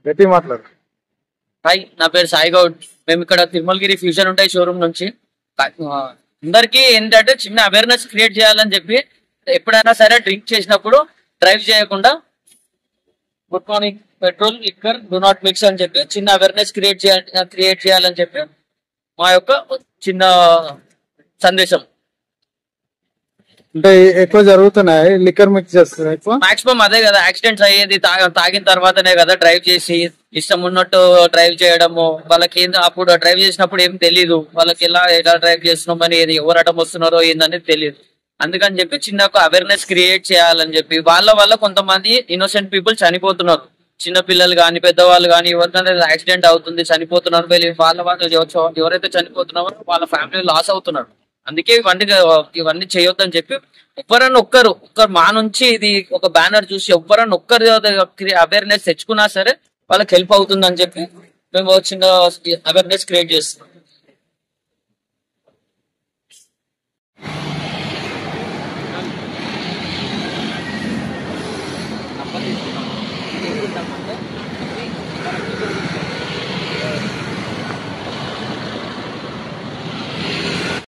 గట్టి మాట్లాడు. హాయ్, నా పేరు సాయి గౌడ్. మేము ఇక్కడ తిరుమలగిరి ఫ్యూచర్ ఉంటాయి షోరూమ్ నుంచి అందరికి ఏంటంటే చిన్న అవేర్నెస్ క్రియేట్ చేయాలని చెప్పి ఎప్పుడైనా సరే డ్రింక్ చేసినప్పుడు డ్రైవ్ చేయకుండా good morning petrol liquor do not mix అని చెప్పి చిన్న అవేర్నెస్ క్రియేట్ చేయాలని చెప్పి మా యొక్క చిన్న సందేశం. అంటే ఎక్కువ జరుగుతున్నాయి లిక్కర్ మిక్స్ చేస్తున్నారు ఎక్కువ. మాక్సిమం అదే కదా యాక్సిడెంట్స్ అయ్యేది, తాగిన తర్వాతనే కదా డ్రైవ్ చేసి ఇష్టం ఉన్నట్టు డ్రైవ్ చేయడము. వాళ్ళకి అప్పుడు డ్రైవ్ చేసినప్పుడు ఏం తెలీదు, వాళ్ళకి ఎలా డ్రైవ్ చేస్తున్నాం అని, ఎవరు అడ్డం వస్తున్నారో ఏందనేది తెలియదు. అందుకని చెప్పి చిన్న అవేర్నెస్ క్రియేట్ చేయాలని చెప్పి వాళ్ళ కొంతమంది ఇన్నోసెంట్ పీపుల్ చనిపోతున్నారు. చిన్న పిల్లలు కానీ పెద్దవాళ్ళు కానీ ఎవరికైనా యాక్సిడెంట్ అవుతుంది, చనిపోతున్నారు. వాళ్ళు ఎవరైతే చనిపోతున్నారో వాళ్ళ ఫ్యామిలీ లాస్ అవుతున్నారు. అందుకే ఇవన్నీ చేయొద్దని చెప్పి ఎవరన్నా ఒక్కరు మా నుంచి ఇది ఒక బ్యానర్ చూసి ఎవరన్నా ఒక్కరు అవేర్నెస్ తెచ్చుకున్నా సరే వాళ్ళకి హెల్ప్ అవుతుందని చెప్పి మేము చిన్న అవేర్నెస్ క్రియేట్ చేస్తున్నాం.